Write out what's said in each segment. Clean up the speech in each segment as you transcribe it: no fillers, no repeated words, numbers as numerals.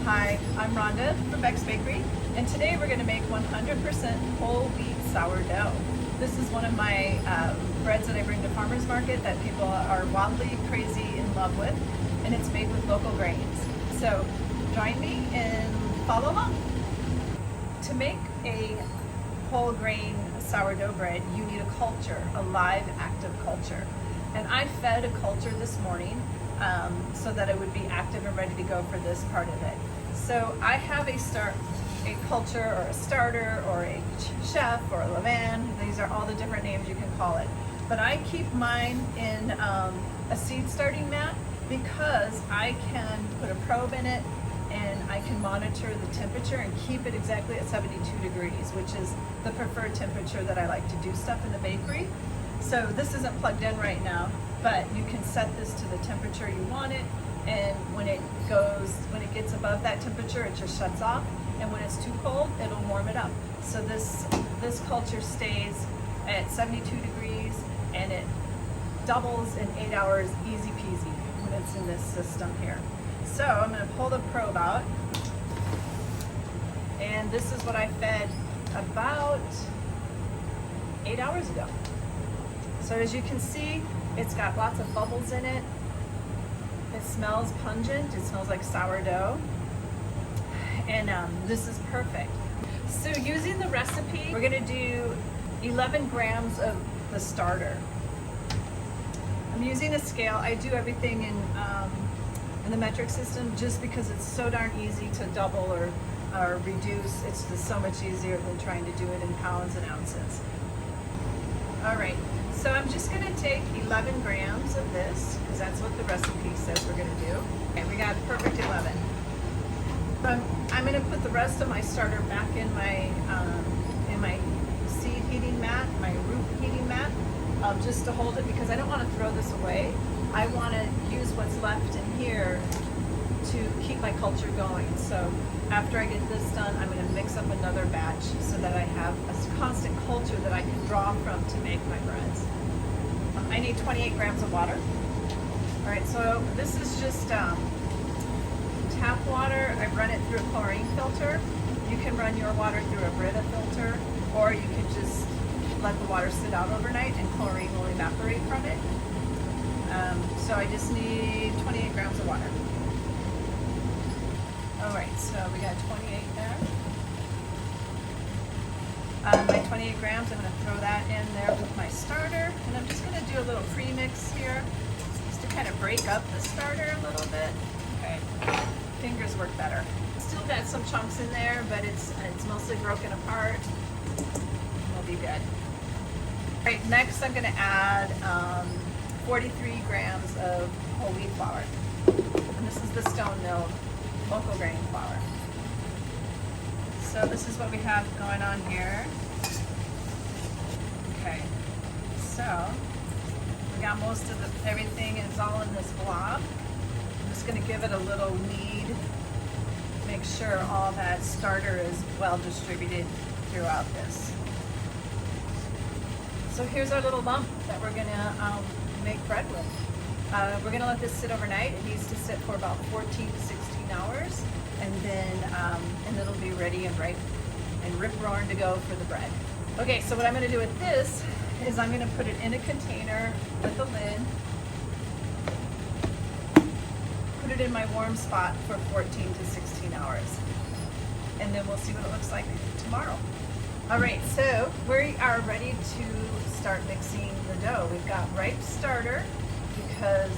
Hi, I'm Rhonda from Beck's Bakery, and today we're going to make 100% whole wheat sourdough. This is one of my breads that I bring to farmers market that people are wildly crazy in love with, and it's made with local grains. So join me and follow along. To make a whole grain sourdough bread, you need a culture, a live active culture. And I fed a culture this morning so that it would be active and ready to go for this part of it. So I have a culture or a starter or a chef or a levain. These are all the different names you can call it. But I keep mine in a seed starting mat because I can put a probe in it and I can monitor the temperature and keep it exactly at 72 degrees, which is the preferred temperature that I like to do stuff in the bakery. So this isn't plugged in right now, but you can set this to the temperature you want it, and when it gets above that temperature, it just shuts off, and when it's too cold, it'll warm it up. So this culture stays at 72 degrees, and it doubles in 8 hours, easy peasy, when it's in this system here. So I'm going to pull the probe out, and this is what I fed about 8 hours ago. So as you can see, it's got lots of bubbles in it. It smells pungent. It smells like sourdough. And this is perfect. So using the recipe, we're gonna do 11 grams of the starter. I'm using a scale. I do everything in the metric system just because it's so darn easy to double or reduce. It's just so much easier than trying to do it in pounds and ounces. All right, so I'm just gonna take 11 grams of this because that's what the recipe says we're gonna do. Okay, we got perfect 11. I'm gonna put the rest of my starter back in my seed heating mat, my root heating mat, just to hold it because I don't want to throw this away. I want to use what's left in here to keep my culture going. So after I get this done, I'm going to mix up another batch so that I have a constant culture that I can draw from to make my breads. I need 28 grams of water. All right, so this is just tap water. I run it through a chlorine filter. You can run your water through a Brita filter, or you can just let the water sit out overnight and chlorine will evaporate from it. So I just need 28 grams of water. All right, so we got 28 there. My 28 grams, I'm going to throw that in there with my starter, and I'm just going to do a little pre-mix here just to kind of break up the starter a little bit. Okay, fingers work better. Still got some chunks in there, but it's mostly broken apart. It'll be good. All right, next I'm going to add 43 grams of whole wheat flour, and this is the stone milled local grain flour. So this is what we have going on here. Okay, so we got most of everything is all in this blob. I'm just going to give it a little knead, make sure all that starter is well distributed throughout this. So here's our little lump that we're going to make bread with. We're going to let this sit overnight. It needs to sit for about 14 to 16 hours, and then it'll be ready and ripe and rip-roaring to go for the bread. Okay, so what I'm going to do with this is I'm going to put it in a container with a lid, put it in my warm spot for 14 to 16 hours, and then we'll see what it looks like tomorrow. All right, so we are ready to start mixing the dough. We've got ripe starter because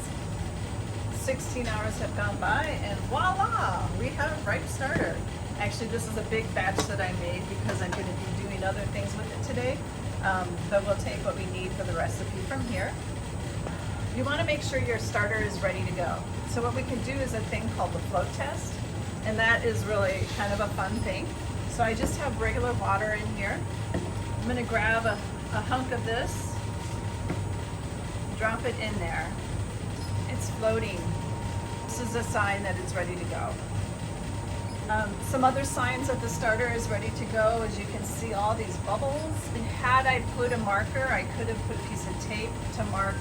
16 hours have gone by, and voila, we have ripe starter. Actually, this is a big batch that I made because I'm going to be doing other things with it today, but we'll take what we need for the recipe from here. You want to make sure your starter is ready to go. So what we can do is a thing called the float test, and that is really kind of a fun thing. So I just have regular water in here. I'm going to grab a hunk of this, drop it in there. It's floating. This is a sign that it's ready to go. Some other signs that the starter is ready to go, as you can see all these bubbles. And had I put a marker, I could have put a piece of tape to mark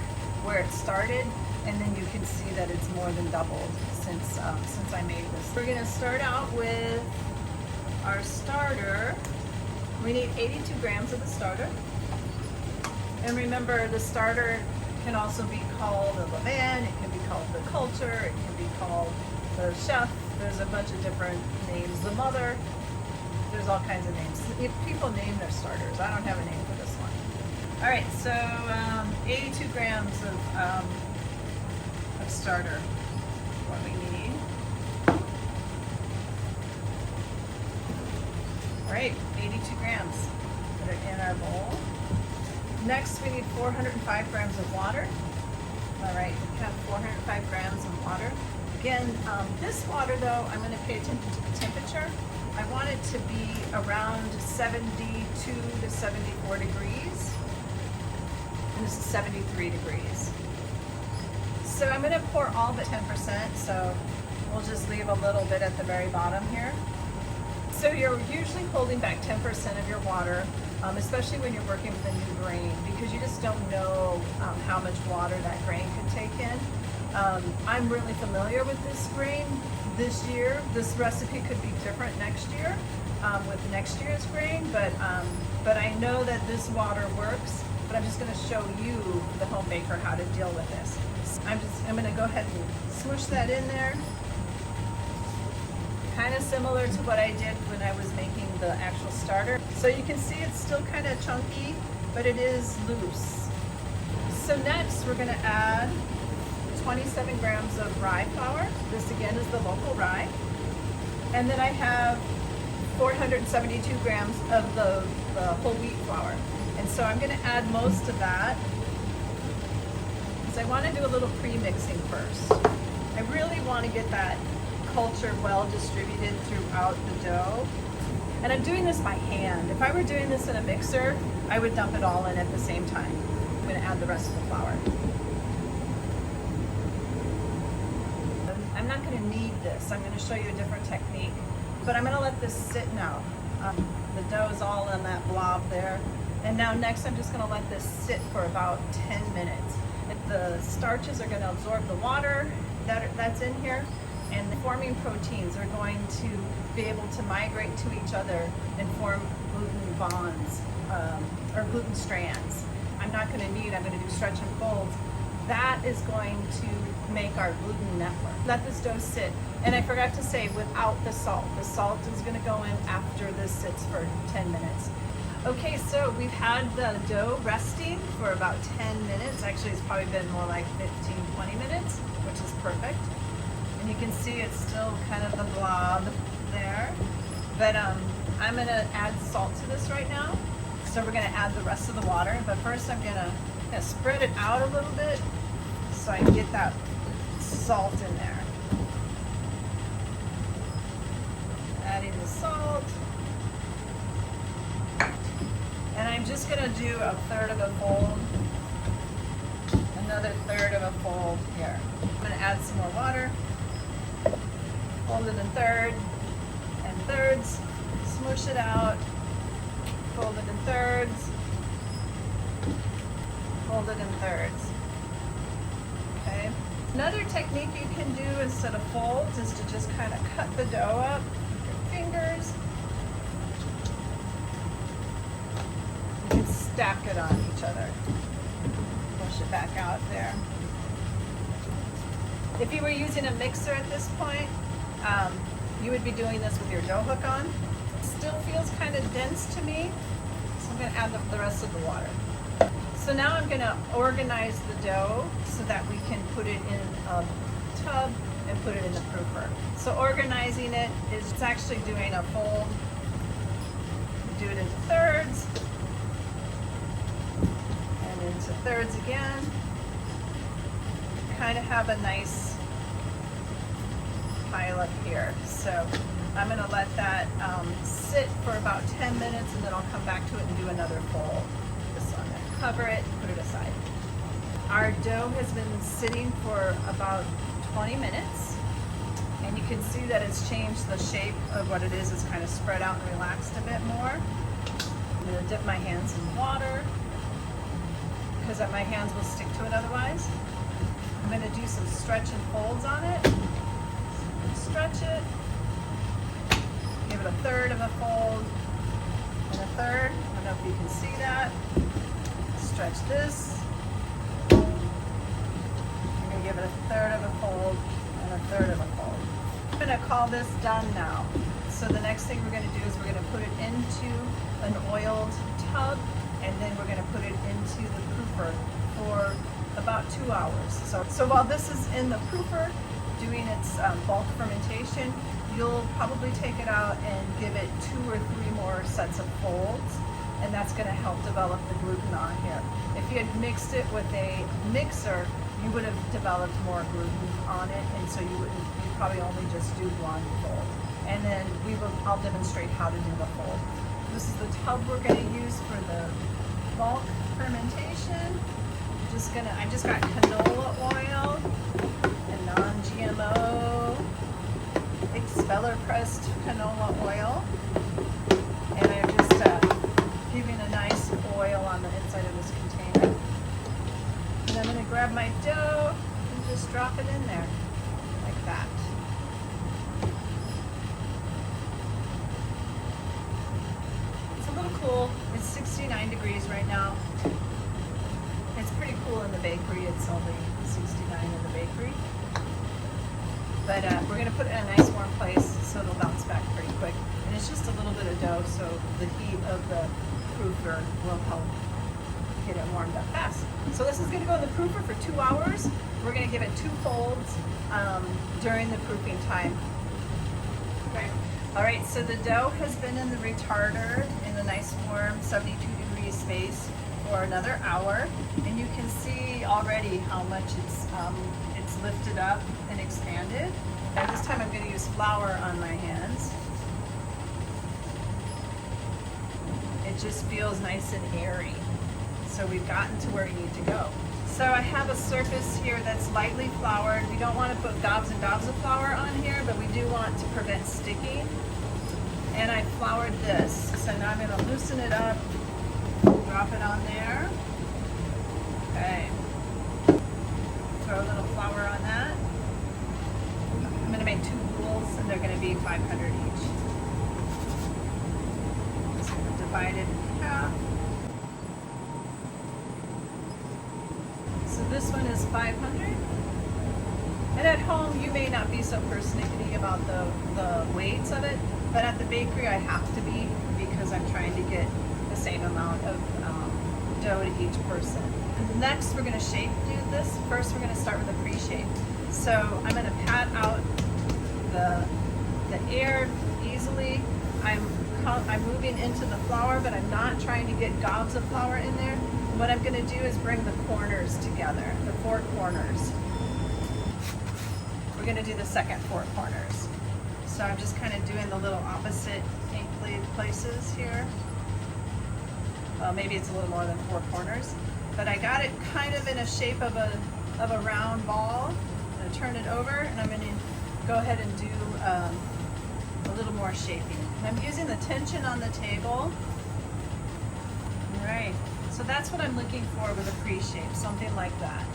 where it started, and then you can see that it's more than doubled. since I made this. We're gonna start out with our starter. We need 82 grams of the starter. And remember, the starter can also be called a levain, it can be called the culture, it can be called the chef. There's a bunch of different names. The mother, there's all kinds of names. People name their starters. I don't have a name for this one. All right, so 82 grams of starter, what we need. All right, 82 grams. Put it in our bowl. Next, we need 405 grams of water. All right, we have 405 grams of water. Again, this water though, I'm going to pay attention to the temperature. I want it to be around 72 to 74 degrees. And this is 73 degrees. So I'm going to pour all but 10%, so we'll just leave a little bit at the very bottom here. So you're usually holding back 10% of your water, especially when you're working with a new grain, because you just don't know how much water that grain can take in. I'm really familiar with this grain this year. This recipe could be different next year with next year's grain, but I know that this water works. But I'm just going to show you, the home baker, how to deal with this. I'm going to go ahead and smoosh that in there. Kind of similar to what I did when I was making the actual starter. So you can see it's still kind of chunky, but it is loose. So next we're going to add 27 grams of rye flour. This again is the local rye. And then I have 472 grams of the whole wheat flour. And so I'm going to add most of that because I want to do a little pre-mixing first. I really want to get that culture well distributed throughout the dough. And I'm doing this by hand. If I were doing this in a mixer, I would dump it all in at the same time. I'm going to add the rest of the flour. I'm not going to knead this. I'm going to show you a different technique. But I'm going to let this sit now. The dough is all in that blob there. And now next I'm just going to let this sit for about 10 minutes. The starches are going to absorb the water that's in here, and the forming proteins are going to be able to migrate to each other and form gluten bonds or gluten strands. I'm not going to knead, I'm going to do stretch and folds. That is going to make our gluten network. Let this dough sit. And I forgot to say, without the salt. The salt is going to go in after this sits for 10 minutes. Okay, so we've had the dough resting for about 10 minutes. Actually, it's probably been more like 15, 20 minutes, which is perfect. And you can see it's still kind of the blob there. But I'm going to add salt to this right now. So we're going to add the rest of the water. But first I'm going to spread it out a little bit so I can get that salt in there. Adding the salt. And I'm just going to do a third of a fold, another third of a fold here. I'm going to add some more water, fold it in thirds, smoosh it out, fold it in thirds, fold it in thirds. Okay. Another technique you can do instead of folds is to just kind of cut the dough up with your fingers. Stack it on each other. Push it back out there. If you were using a mixer at this point, you would be doing this with your dough hook on. It still feels kind of dense to me, so I'm going to add the rest of the water. So now I'm going to organize the dough so that we can put it in a tub and put it in the proofer. So organizing it is actually doing a fold. Do it into thirds. Into thirds again. Kind of have a nice pile up here. So I'm going to let that sit for about 10 minutes and then I'll come back to it and do another fold. This one, cover it, put it aside. Our dough has been sitting for about 20 minutes and you can see that it's changed the shape of what it is. It's kind of spread out and relaxed a bit more. I'm going to dip my hands in water, because my hands will stick to it otherwise. I'm going to do some stretch and folds on it. Stretch it. Give it a third of a fold and a third. I don't know if you can see that. Stretch this. I'm going to give it a third of a fold and a third of a fold. I'm going to call this done now. So the next thing we're going to do is we're going to put it into an oiled tub, and then we're going to put it into the proofer for about 2 hours. So while this is in the proofer doing its bulk fermentation, you'll probably take it out and give it 2 or 3 more sets of folds, and that's going to help develop the gluten on here. If you had mixed it with a mixer, you would have developed more gluten on it, and so you'd probably only just do 1 fold. And then I'll demonstrate how to do the fold. This is the tub we're going to use for the bulk fermentation. I just got canola oil and non-GMO expeller pressed canola oil, and I'm just giving a nice oil on the inside of this container. And I'm going to grab my dough and just drop it in there like that. It's a little cool. It's 69 degrees right now. It's pretty cool in the bakery. It's only 69 in the bakery. But we're going to put it in a nice warm place so it'll bounce back pretty quick. And it's just a little bit of dough, so the heat of the proofer will help get it warmed up fast. So this is going to go in the proofer for 2 hours. We're going to give it 2 folds during the proofing time. Okay. All right, so the dough has been in the retarder in the nice warm 72-degree space for another hour, and you can see already how much it's lifted up and expanded. And this time I'm going to use flour on my hands. It just feels nice and airy. So we've gotten to where you need to go. So I have a surface here that's lightly floured. We don't want to put gobs and gobs of flour on here, but we do want to prevent sticking. And I floured this. So now I'm going to loosen it up. Drop it on there. Okay. Throw a little flour on that. I'm going to make 2 bowls, and they're going to be 500 each. Just going to divide it in half. So this one is 500. And at home, you may not be so persnickety about the weights of it, but at the bakery, I have to be, because I'm trying to get the same amount of dough to each person. And next, we're going to do this. First, we're going to start with a pre-shape. So I'm going to pat out the air easily. I'm moving into the flour, but I'm not trying to get gobs of flour in there. What I'm going to do is bring the corners together, the 4 corners. We're going to do the second 4 corners. So I'm just kind of doing the little opposite ink places here. Well, maybe it's a little more than 4 corners, but I got it kind of in a shape of a round ball. I'm going to turn it over, and I'm going to go ahead and do a little more shaping. And I'm using the tension on the table. All right, so that's what I'm looking for with a pre-shape, something like that.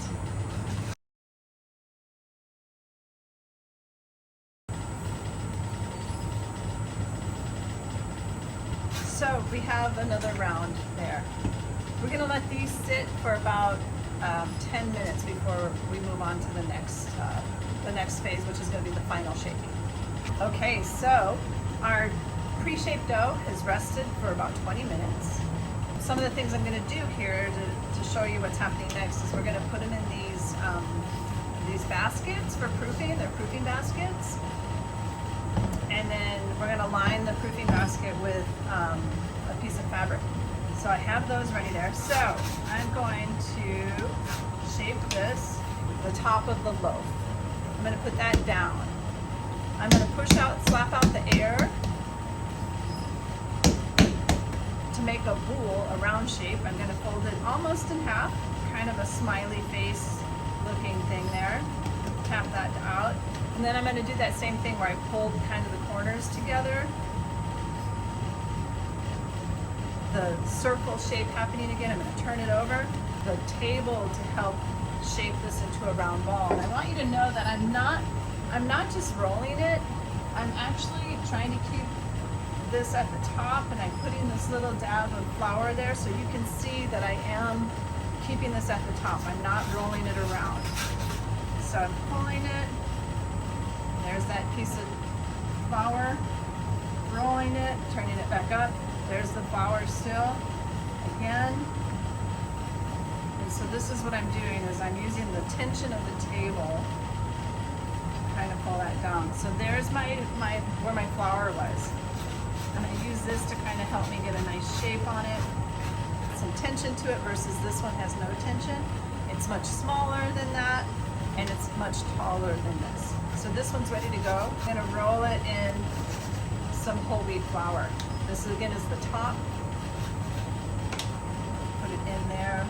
So we have another round there. We're going to let these sit for about 10 minutes before we move on to the next phase, which is going to be the final shaping. Okay, so our pre-shaped dough has rested for about 20 minutes. Some of the things I'm going to do here to show you what's happening next is we're going to put them in these baskets for proofing. They're proofing baskets. And then we're going to line the proofing basket with a piece of fabric. So I have those ready there. So I'm going to shape this, the top of the loaf. I'm going to put that down. I'm going to slap out the air to make a bowl, a round shape. I'm going to fold it almost in half, kind of a smiley face looking thing there. Tap that out. And then I'm going to do that same thing where I pulled kind of the corners together. The circle shape happening again. I'm going to turn it over the table to help shape this into a round ball. And I want you to know that I'm not I'm not just rolling it, I'm actually trying to keep this at the top, and I'm putting this little dab of flour there so you can see that I am keeping this at the top. I'm not rolling it around. So I'm pulling it, there's that piece of flour, rolling it, turning it back up, there's the flour still, again. And so this is what I'm doing, is I'm using the tension of the table to kind of pull that down. So there's where my flour was. And I use this to kind of help me get a nice shape on it. Some tension to it versus this one has no tension. It's much smaller than that, and it's much taller than this. So this one's ready to go. I'm gonna roll it in some whole wheat flour. This again is the top. Put it in there.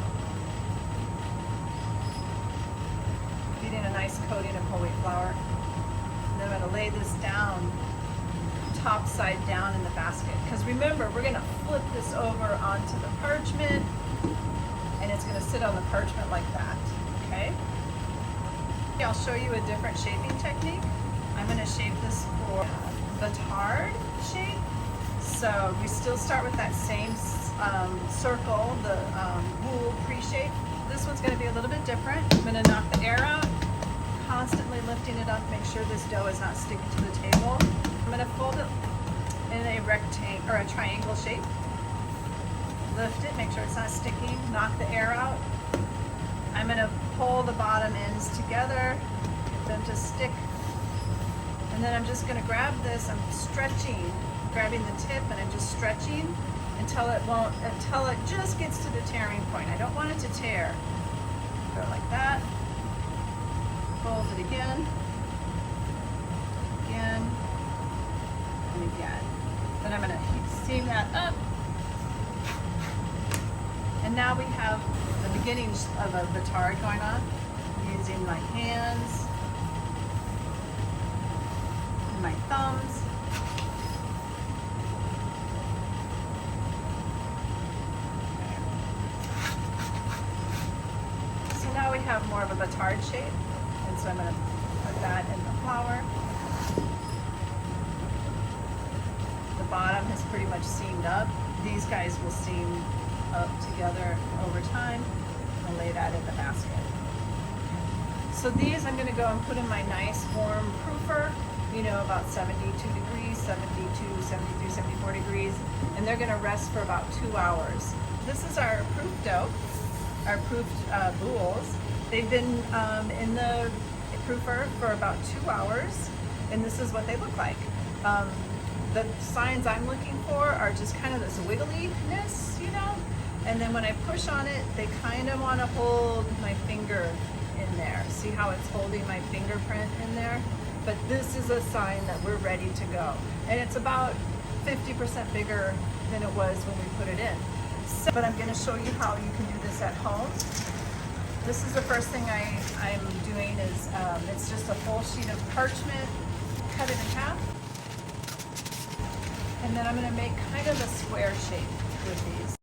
Getting a nice coating of whole wheat flour. And then I'm gonna lay this down top side down in the basket, because remember, we're going to flip this over onto the parchment, and it's going to sit on the parchment like that. Okay, I'll show you a different shaping technique. I'm going to shape this for the tard shape. So we still start with that same circle, the wool pre-shape. This one's going to be a little bit different. I'm going to knock the air out, constantly lifting it up, make sure this dough is not sticking to the table. I'm going to fold it in a rectangle or a triangle shape. Lift it, make sure it's not sticking, knock the air out. I'm going to pull the bottom ends together, get them to stick. And then I'm just going to grab this, I'm stretching, grabbing the tip, and I'm just stretching until it just gets to the tearing point. I don't want it to tear. Go like that. Fold it again. Again. And again. Then I'm going to steam that up. And now we have the beginnings of a tard going on. Using my hands and my thumbs. Okay. So now we have more of a batard shape. And so I'm going to put that in the flour. The bottom has pretty much seamed up. These guys will seam up together over time. I'll lay that in the basket. So these I'm going to go and put in my nice warm proofer, you know, about 72 degrees, 72, 73, 74 degrees, and they're going to rest for about 2 hours. This is our proof dough, our proofed boules. They've been in the proofer for about 2 hours, and this is what they look like. The signs I'm looking for are just kind of this wiggliness, you know, and then when I push on it, they kind of want to hold my finger in there. See how it's holding my fingerprint in there? But this is a sign that we're ready to go. And it's about 50% bigger than it was when we put it in. So, but I'm going to show you how you can do this at home. This is the first thing I'm doing is, it's just a full sheet of parchment, cut it in half. And then I'm going to make kind of a square shape with these.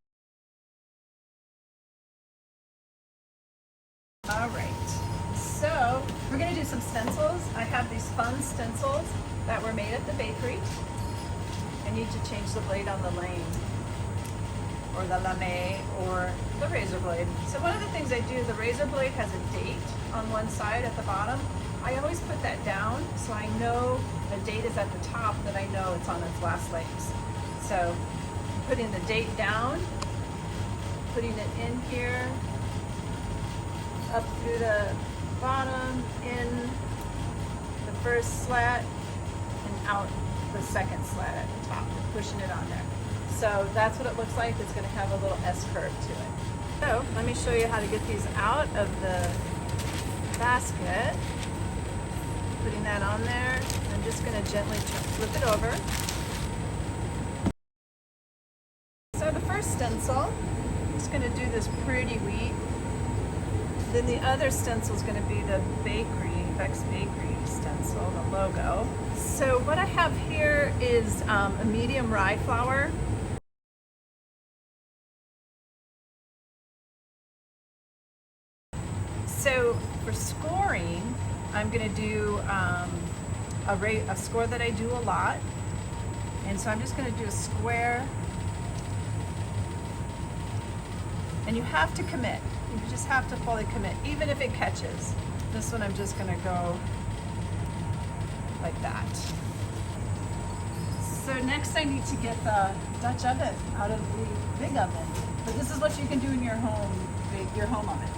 All right, so we're going to do some stencils. I have these fun stencils that were made at the bakery. I need to change the blade on the lame, or the lame, or the razor blade. So one of the things I do, the razor blade has a date on one side at the bottom. I always put that down so I know the date is at the top, that I know it's on its last legs. So putting the date down, putting it in here, up through the bottom, in the first slat, and out the second slat at the top, pushing it on there. So that's what it looks like. It's going to have a little S curve to it. So let me show you how to get these out of the basket. Putting that on there. I'm just going to gently flip it over. So the first stencil, I'm just going to do this pretty wheat. Then the other stencil is going to be the bakery, Beck's Bakery stencil, the logo. So what I have here is a medium rye flour. So for scoring, I'm going to do a score that I do a lot. And so I'm just gonna do a square. And you have to commit. You just have to fully commit, even if it catches. This one I'm just gonna go like that. So next I need to get the Dutch oven out of the big oven. But this is what you can do in your home oven.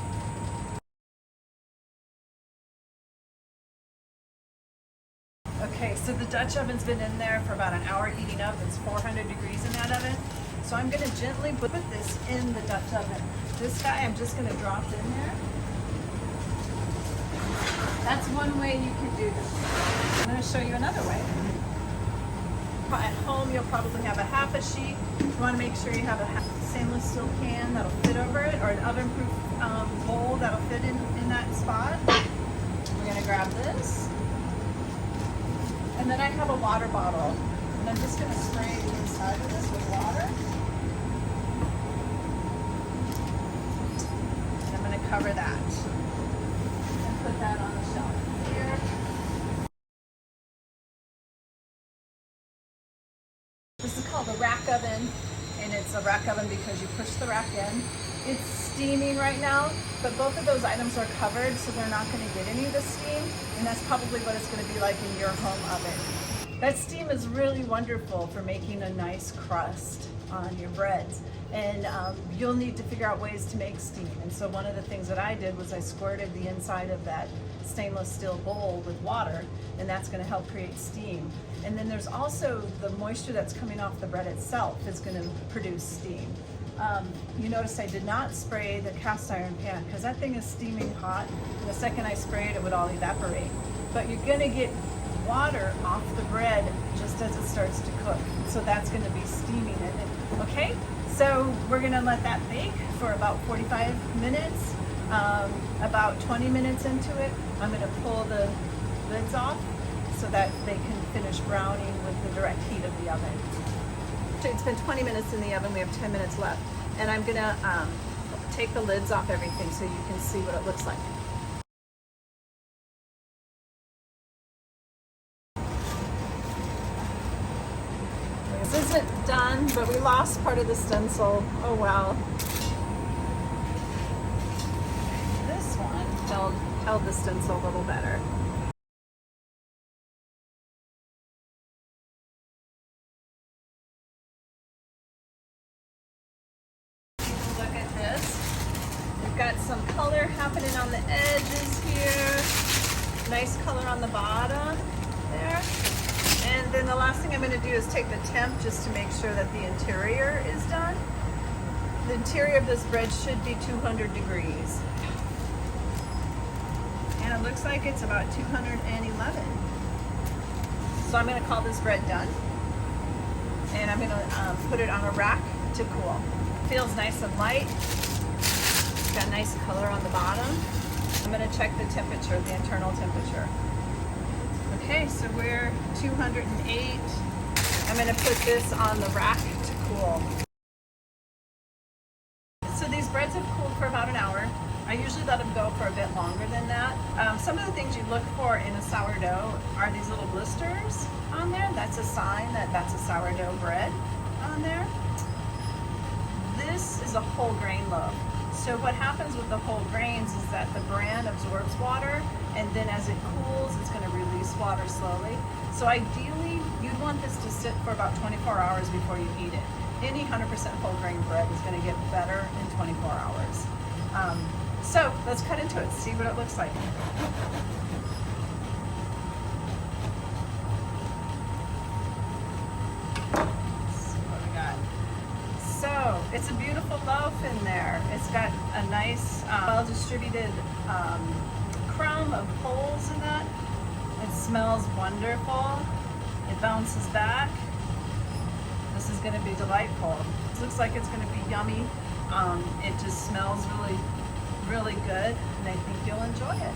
Okay, so the Dutch oven's been in there for about an hour heating up. It's 400 degrees in that oven. So I'm gonna gently put this in the Dutch oven. This guy I'm just gonna drop in there. That's one way you can do this. I'm gonna show you another way. At home, you'll probably have a half a sheet. You wanna make sure you have a stainless steel pan that'll fit over it, or an oven-proof bowl that'll fit in that spot. We're gonna grab this. And then I have a water bottle. And I'm just gonna spray the inside of this with water. And I'm gonna cover that. And put that on the shelf here. This is called a rack oven, and it's a rack oven because you push the rack in. It's steaming right now, but both of those items are covered, so they're not going to get any of the steam, and that's probably what it's going to be like in your home oven. That steam is really wonderful for making a nice crust on your breads, and you'll need to figure out ways to make steam. And so one of the things that I did was I squirted the inside of that stainless steel bowl with water, and that's going to help create steam. And then there's also the moisture that's coming off the bread itself is going to produce steam. You notice I did not spray the cast iron pan because that thing is steaming hot, and the second I spray it, it would all evaporate. But you're going to get water off the bread just as it starts to cook, so that's going to be steaming in it. Okay, so we're going to let that bake for about 45 minutes. About 20 minutes into it, I'm going to pull the lids off so that they can finish browning with the direct heat of the oven. It's been 20 minutes in the oven. We have 10 minutes left, and I'm going to take the lids off everything so you can see what it looks like. This isn't done, but we lost part of the stencil. Oh wow. This one held the stencil a little better. Look at this. We've got some color happening on the edges here. Nice color on the bottom there. And then the last thing I'm going to do is take the temp just to make sure that the interior is done. The interior of this bread should be 200 degrees. And it looks like it's about 211. So I'm going to call this bread done. And I'm going to put it on a rack to cool. Feels nice and light. It's got nice color on the bottom. I'm going to check the temperature, the internal temperature. Okay, so we're 208. I'm going to put this on the rack to cool. So these breads have cooled for about an hour. I usually let them go for a bit longer than that. Some of the things you look for in a sourdough are these little blisters on there. That's a sign that that's a sourdough bread on there. This is a whole grain loaf. So what happens with the whole grains is that the bran absorbs water, and then as it cools, it's going to release water slowly. So ideally, you'd want this to sit for about 24 hours before you eat it. Any 100% whole grain bread is going to get better in 24 hours. So let's cut into it, see what it looks like. So it's a beautiful loaf in there. It's got a nice, well-distributed crumb of holes in that. It smells wonderful. It bounces back. This is going to be delightful. It looks like it's going to be yummy. It just smells really, really good, and I think you'll enjoy it.